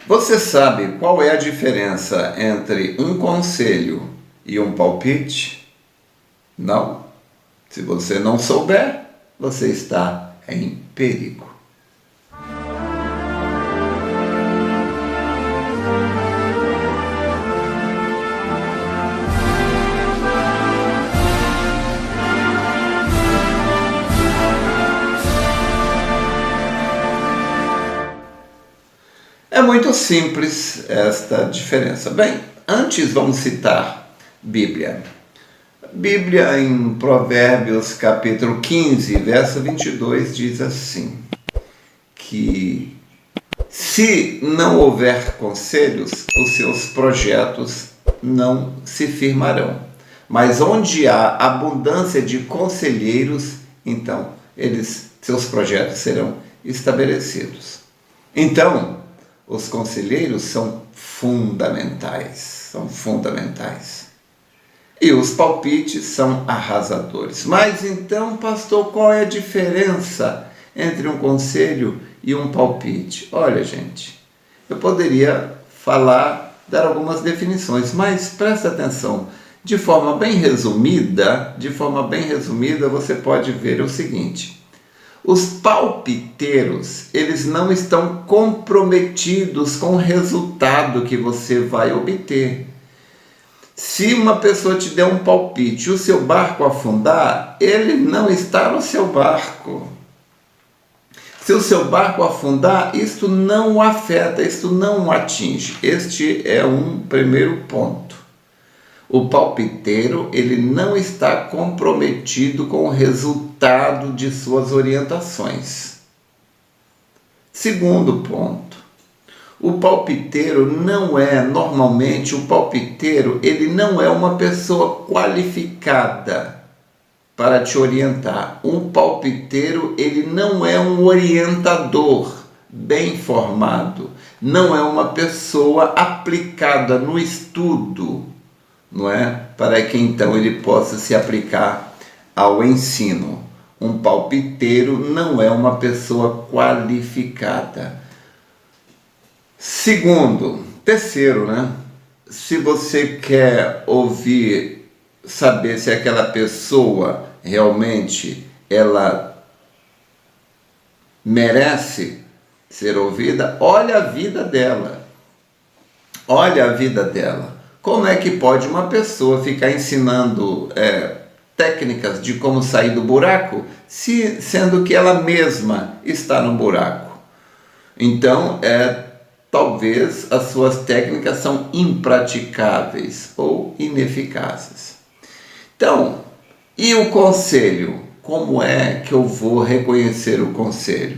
Você sabe qual é a diferença entre um conselho e um palpite? Não? Se você não souber, você está em perigo. É muito simples esta diferença. Bem, antes vamos citar Bíblia. Bíblia em Provérbios capítulo 15, verso 22 diz assim, que se não houver conselhos, os seus projetos não se firmarão. Mas onde há abundância de conselheiros, então seus projetos serão estabelecidos. Então, os conselheiros são fundamentais. E os palpites são arrasadores. Mas então, pastor, qual é a diferença entre um conselho e um palpite? Olha, gente, eu poderia dar algumas definições, mas presta atenção. De forma bem resumida, você pode ver o seguinte. Os palpiteiros, eles não estão comprometidos com o resultado que você vai obter. Se uma pessoa te der um palpite e o seu barco afundar, ele não está no seu barco. Se o seu barco afundar, isto não o afeta, isto não o atinge. Este é um primeiro ponto. O palpiteiro, ele não está comprometido com o resultado de suas orientações. Segundo ponto, o palpiteiro ele não é uma pessoa qualificada para te orientar. Um palpiteiro, ele não é um orientador bem formado, não é uma pessoa aplicada no estudo, não é? Para que então ele possa se aplicar ao ensino. Um palpiteiro não é uma pessoa qualificada. Terceiro, né? Se você quer saber se aquela pessoa realmente ela merece ser ouvida, olha a vida dela. Como é que pode uma pessoa ficar ensinando técnicas de como sair do buraco, sendo que ela mesma está no buraco? Então, talvez as suas técnicas são impraticáveis ou ineficazes. Então, e o conselho? Como é que eu vou reconhecer o conselho?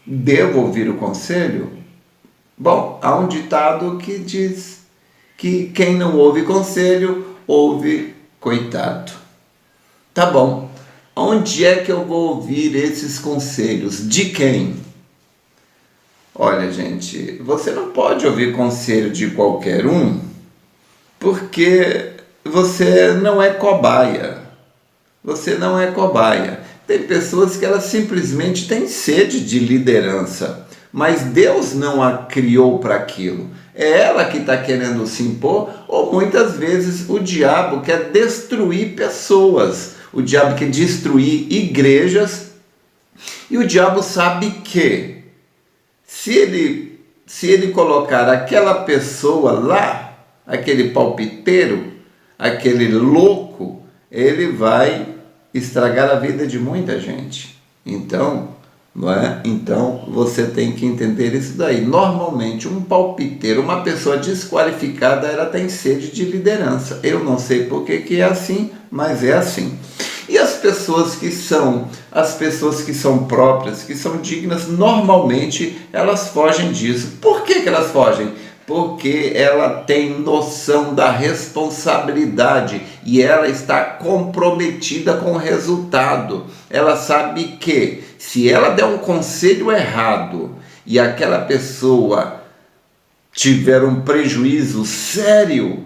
Devo ouvir o conselho? Bom, há um ditado que diz que quem não ouve conselho, ouve coitado. Tá bom, onde é que eu vou ouvir esses conselhos? De quem? Olha, gente, você não pode ouvir conselho de qualquer um, porque você não é cobaia. Tem pessoas que elas simplesmente têm sede de liderança, mas Deus não a criou para aquilo. É ela que está querendo se impor, ou muitas vezes o diabo quer destruir pessoas, o diabo quer destruir igrejas, e o diabo sabe que se ele colocar aquela pessoa lá, aquele palpiteiro, aquele louco, ele vai estragar a vida de muita gente. Então, não é? Então você tem que entender isso daí. Normalmente um palpiteiro, uma pessoa desqualificada, ela tem sede de liderança. Eu não sei por que é assim, mas é assim. E as pessoas que são próprias, que são dignas, normalmente elas fogem disso. Por que elas fogem? Porque ela tem noção da responsabilidade e ela está comprometida com o resultado. Ela sabe que se ela der um conselho errado e aquela pessoa tiver um prejuízo sério,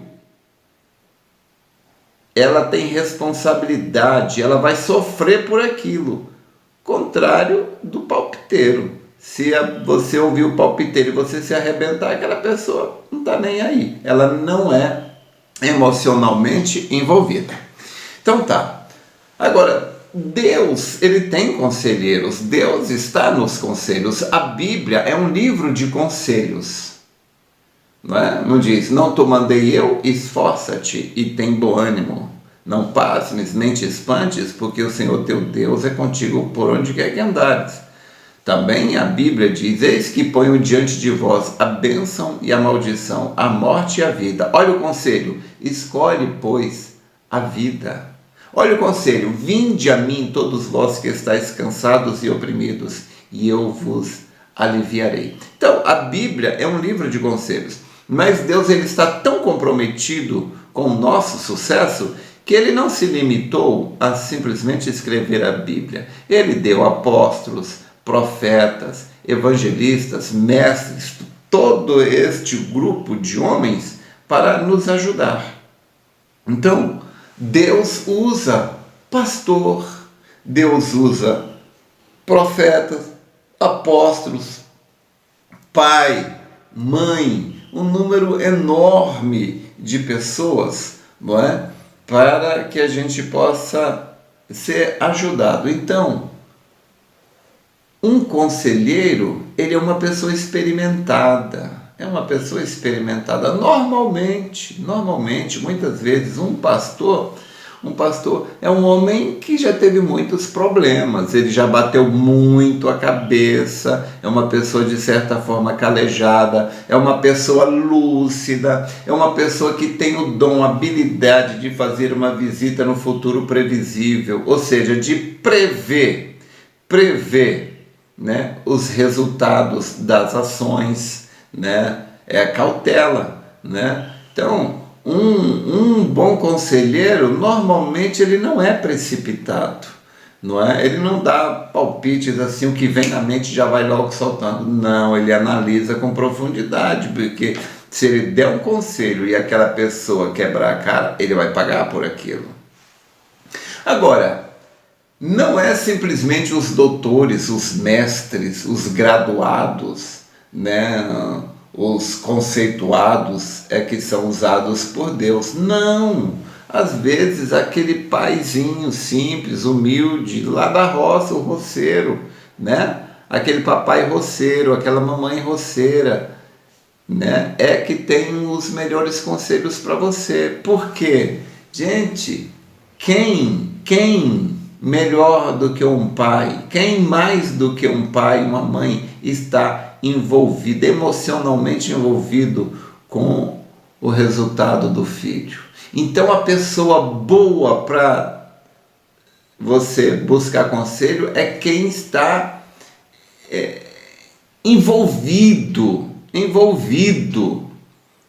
ela tem responsabilidade, ela vai sofrer por aquilo. Contrário do palpiteiro. Se você ouvir o palpiteiro e você se arrebentar, aquela pessoa não está nem aí. Ela não é emocionalmente envolvida. Então tá. Agora, Deus, ele tem conselheiros. Deus está nos conselhos. A Bíblia é um livro de conselhos. Não é? Não diz, não te mandei eu, esforça-te e tem bom ânimo. Não pasmes, nem te espantes, porque o Senhor teu Deus é contigo por onde quer que andares. Também a Bíblia diz, eis que ponho diante de vós a bênção e a maldição, a morte e a vida. Olha o conselho, escolhe, pois, a vida. Olha o conselho, vinde a mim todos vós que estáis cansados e oprimidos, e eu vos aliviarei. Então, a Bíblia é um livro de conselhos, mas Deus ele está tão comprometido com o nosso sucesso que ele não se limitou a simplesmente escrever a Bíblia. Ele deu apóstolos, profetas, evangelistas, mestres, todo este grupo de homens para nos ajudar. Então, Deus usa pastor, Deus usa profetas, apóstolos, pai, mãe, um número enorme de pessoas, não é? Para que a gente possa ser ajudado. Então, um conselheiro, ele é uma pessoa experimentada. É uma pessoa experimentada. Normalmente, muitas vezes, um pastor é um homem que já teve muitos problemas, ele já bateu muito a cabeça, é uma pessoa de certa forma calejada, é uma pessoa lúcida, é uma pessoa que tem o dom, a habilidade de fazer uma visita no futuro previsível, ou seja, de prever, né, os resultados das ações, né, é a cautela, né? Então, um bom conselheiro, normalmente ele não é precipitado, não é? Ele não dá palpites assim, o que vem na mente já vai logo soltando, não, ele analisa com profundidade, porque se ele der um conselho e aquela pessoa quebrar a cara, ele vai pagar por aquilo. Agora, não é simplesmente os doutores, os mestres, os graduados, né, os conceituados é que são usados por Deus. Não! Às vezes aquele paizinho simples, humilde, lá da roça, o roceiro, né? Aquele papai roceiro, aquela mamãe roceira, né? É que tem os melhores conselhos para você. Por quê? Gente, quem melhor do que um pai, quem mais do que um pai e uma mãe está envolvido, emocionalmente envolvido com o resultado do filho? Então a pessoa boa para você buscar conselho é quem está envolvido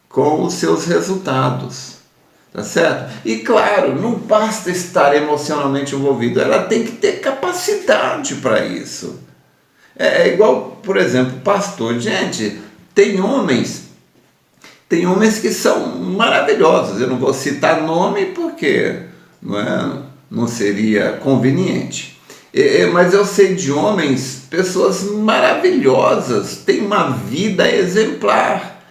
com os seus resultados. Tá certo? E claro, não basta estar emocionalmente envolvido, ela tem que ter capacidade para isso. É igual, por exemplo, pastor. Gente, tem homens que são maravilhosos. Eu não vou citar nome porque não seria conveniente. Mas eu sei de homens, pessoas maravilhosas, têm uma vida exemplar,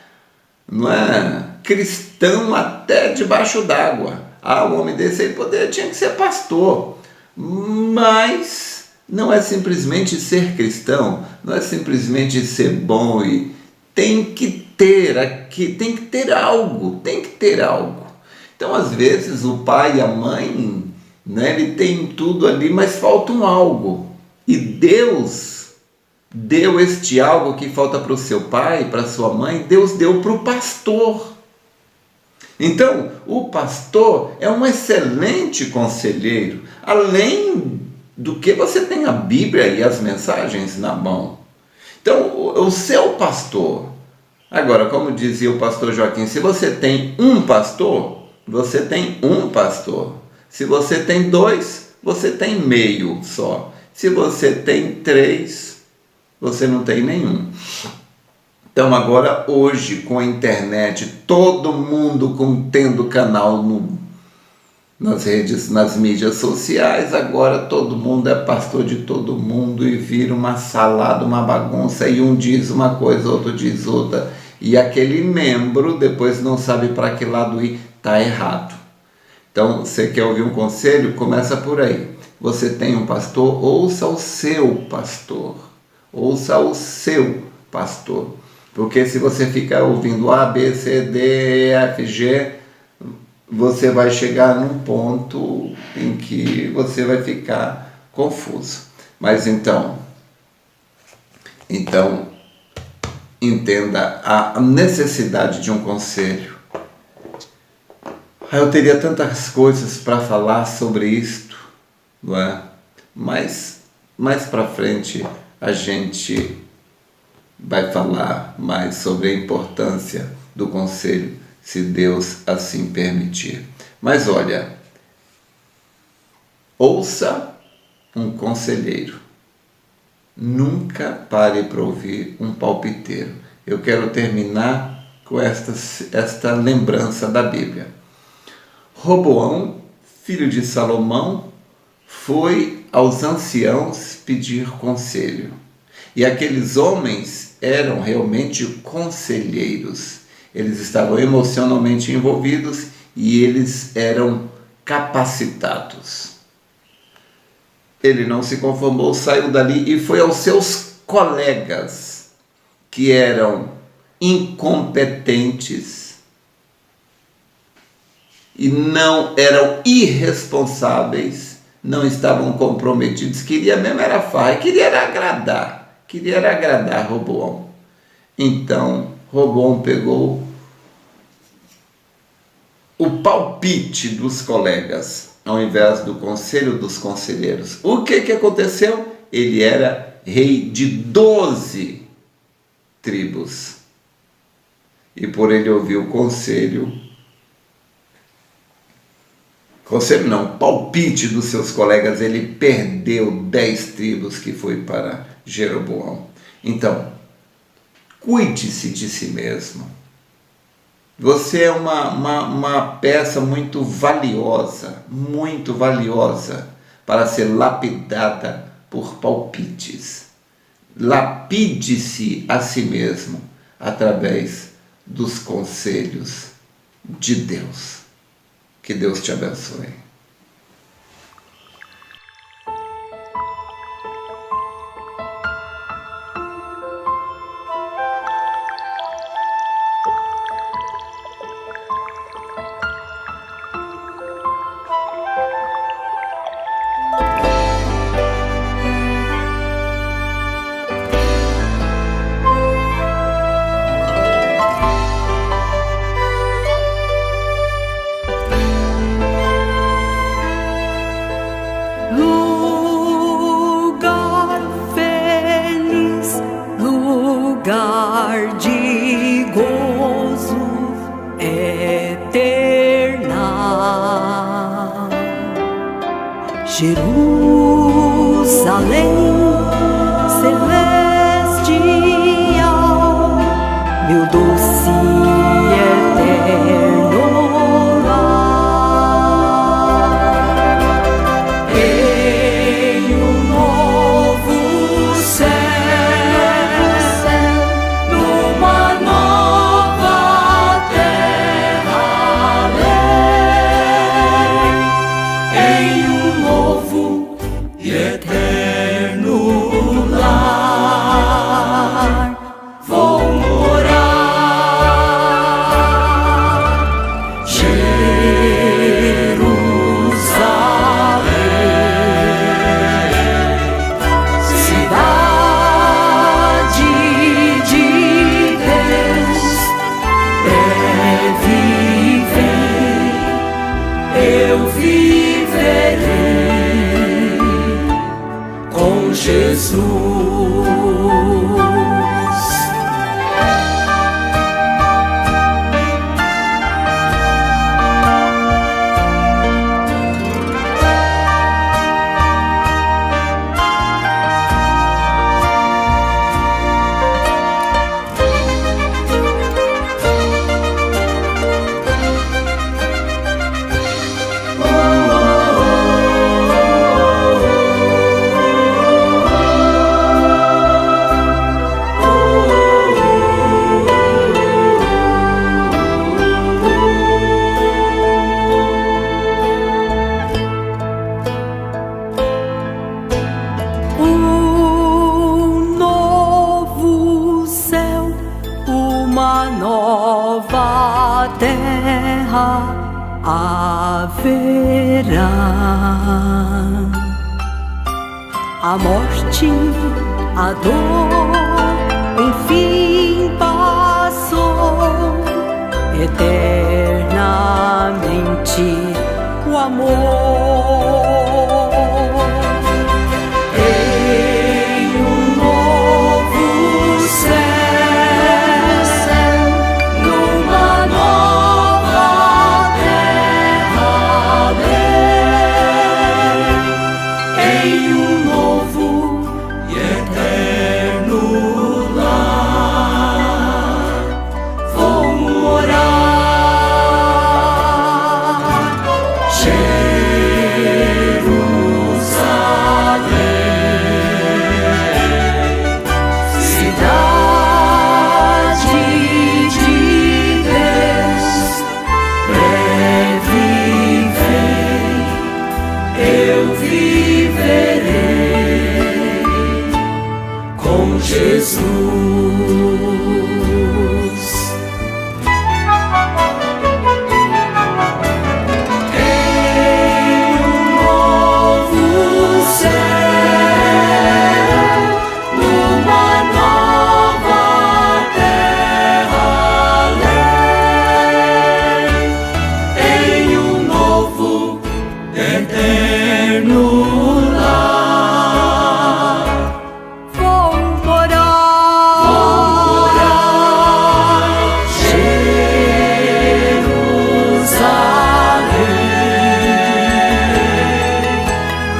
não é? Cristão até debaixo d'água. Um homem desse aí tinha que ser pastor. Mas não é simplesmente ser cristão, não é simplesmente ser bom, e tem que ter algo. Então, às vezes, o pai e a mãe, né, ele tem tudo ali, mas falta um algo. E Deus deu este algo que falta para o seu pai, para a sua mãe, Deus deu para o pastor. Então, o pastor é um excelente conselheiro, além do que você tem a Bíblia e as mensagens na mão. Então, o seu pastor, agora, como dizia o pastor Joaquim, se você tem um pastor, você tem um pastor. Se você tem dois, você tem meio só. Se você tem três, você não tem nenhum. Então agora, hoje, com a internet, todo mundo tendo canal nas redes, nas mídias sociais. Agora todo mundo é pastor de todo mundo e vira uma salada, uma bagunça, e um diz uma coisa, outro diz outra, e aquele membro depois não sabe para que lado ir, está errado. Então, você quer ouvir um conselho? Começa por aí. Você tem um pastor, ouça o seu pastor. Ouça o seu pastor. Porque se você ficar ouvindo A, B, C, D, E, F, G, você vai chegar num ponto em que você vai ficar confuso. Mas então entenda a necessidade de um conselho. Eu teria tantas coisas para falar sobre isto, não é? Mas mais para frente a gente vai falar mais sobre a importância do conselho, se Deus assim permitir. Mas olha, ouça um conselheiro. Nunca pare para ouvir um palpiteiro. Eu quero terminar com esta lembrança da Bíblia. Roboão, filho de Salomão, foi aos anciãos pedir conselho. E aqueles homens eram realmente conselheiros. Eles estavam emocionalmente envolvidos e eles eram capacitados. Ele não se conformou, saiu dali e foi aos seus colegas, que eram incompetentes e não eram irresponsáveis, não estavam comprometidos, queria mesmo era farra, queria era agradar Roboão. Então Roboão pegou o palpite dos colegas, ao invés do conselho dos conselheiros. O que aconteceu? Ele era rei de 12 tribos. E por ele ouvir o palpite dos seus colegas, ele perdeu 10 tribos que foi para Jeroboão. Então, cuide-se de si mesmo. Você é uma peça muito valiosa para ser lapidada por palpites. Lapide-se a si mesmo através dos conselhos de Deus. Que Deus te abençoe. Lugar de gozo eterna, Jerusalém celestial, meu doce eterno lar. Em um novo céu, numa nova terra além, em um novo e eterno lar vou morar. uma nova terra haverá. A morte, a dor, enfim passou, eternamente o amor. Em um novo céu, numa nova terra, em um novo e eterno lar, vou morar. Jerusalém, cidade de Deus, breve vem, eu viverei com Jesus. Em um novo céu, numa nova terra, em um novo eterno lar, vou morar. Jerusalém,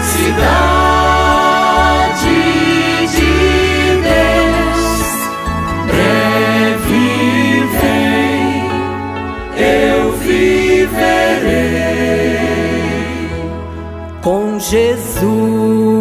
cidade de Deus, breve vem, eu viverei com Jesus.